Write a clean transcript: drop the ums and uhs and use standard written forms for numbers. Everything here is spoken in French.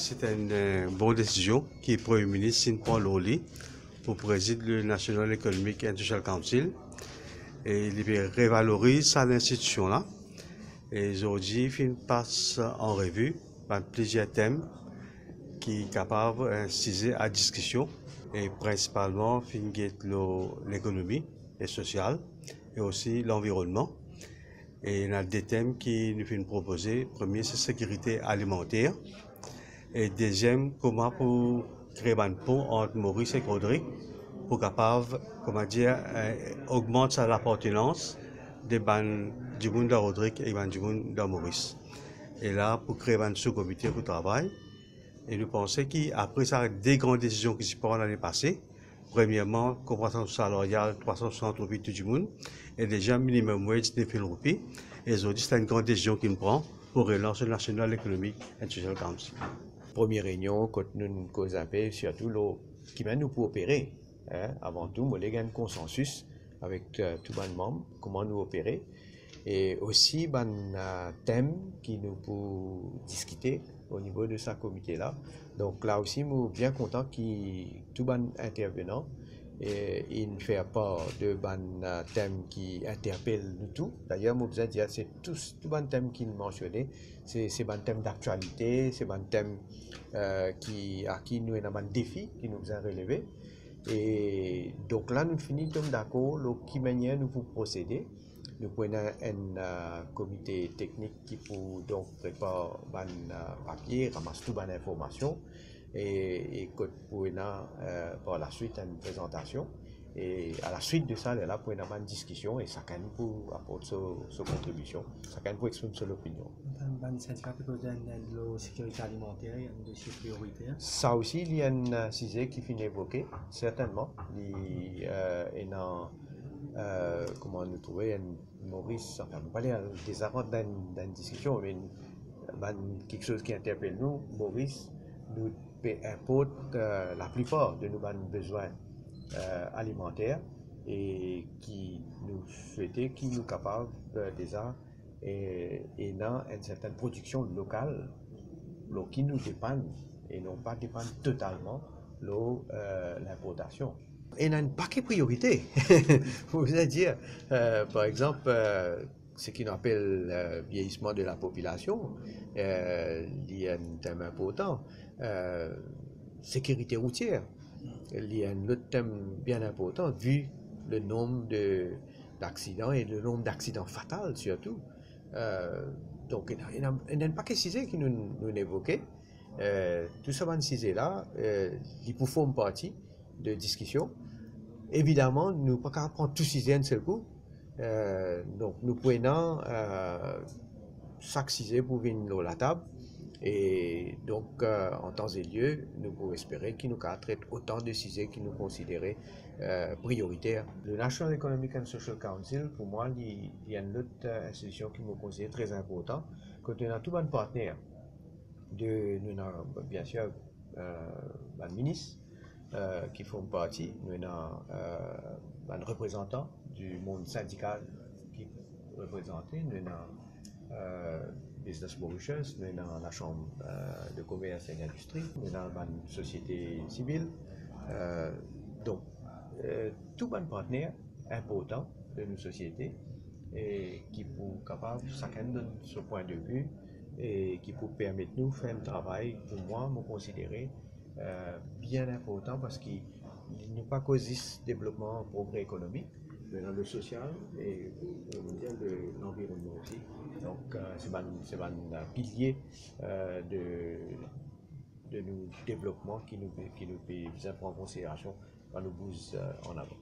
c'est une bonne décision qui est Premier ministre Paul Oli pour présider le National Economic and Social Council. Et il révalorise ça l'institution là. Et aujourd'hui, il passe en revue par plusieurs thèmes qui sont capables d'inciser à discussion et principalement l'économie et sociale et aussi l'environnement. Et il y a des thèmes qui nous viennent proposer. Premier, c'est sécurité alimentaire. Et deuxième, comment pour créer un pont entre Maurice et Rodrigue pour capable, augmenter l'appartenance du monde de Rodrigue et du monde de Maurice. Et là, pour créer un sous-comité pour travail. Et nous pensons qu'après ça, des grandes décisions qui se prennent l'année passée. Premièrement, compensation salariale 368 tout du monde. Et déjà, minimum wage de 9 000 roupies. Et aujourd'hui, c'est une grande décision qu'il prend pour relancer le National Economic and Social Council. Première réunion, quand nous avons surtout qui va nous opérer. Avant tout, nous avons un consensus avec tous les membres, comment nous opérer. Et aussi, un thème qui nous peut discuter au niveau de ce comité-là. Donc là aussi, nous sommes bien contents que tous les intervenants ils ne font pas de thèmes qui interpellent nous tous. D'ailleurs, nous besoin dire c'est tous les thèmes qui nous mentionnent. C'est un thème d'actualité, c'est un thème à qui nous avons un défi qui nous a relevé. Et donc là, nous finissons d'accord qui manière nous pouvons procéder. Nous prenons un comité technique qui peut donc préparer un papier, ramasser toutes les informations et pour par la suite une présentation. Et à la suite de ça, là, pour une discussion et chacun peut apporter sa contribution, chacun peut exprimer son opinion. La sécurité alimentaire est un dossier prioritaire. Ça aussi, il y a un sujet qui finit évoqué, certainement. Il y a comment nous trouver Maurice, enfin, on parler des avant d'une discussion, mais quelque chose qui interpelle nous, Maurice nous importe la plupart de nos besoins alimentaires et qui nous souhaitait, qui nous capable déjà et dans une certaine production locale qui nous dépend et non pas dépend totalement de l'importation. Il y a un paquet de priorités. Vous allez dire, par exemple, ce qu'on appelle le vieillissement de la population, il y a un thème important. Sécurité routière, il y a un autre thème bien important, vu le nombre d'accidents et le nombre d'accidents fatals surtout. Donc, il y a un paquet de sujets qui nous évoquaient. Tout ça, ces sujets-là, ils peuvent faire partie de discussion. Évidemment, nous ne pouvons pas prendre tous ces sujets d'un seul coup. Donc, nous prenons chaque sujet pour venir à la table. Et donc, en temps et lieu, nous pouvons espérer qu'il nous traite autant de sujets qui nous considéraient prioritaires. Le National Economic and Social Council, pour moi, il y a une autre institution qui me considère très importante. Quand on a tout un partenaire, nous avons bien sûr un ministre qui font partie, nous avons un représentant du monde syndical qui représente, nous avons Business Mauritius, nous avons la Chambre de commerce et d'industrie, nous avons une société civile. Donc, tout un partenaire important de nos sociétés et qui peut capable, chacun donne son point de vue et qui peut permettre nous de faire un travail, pour moi, me considérer bien important parce qu'il n'y a pas que ce développement, progrès économique, mais dans le social et de l'environnement aussi. Donc, c'est un pilier de nos développements qui nous peut prendre en considération quand nous bougons en avant.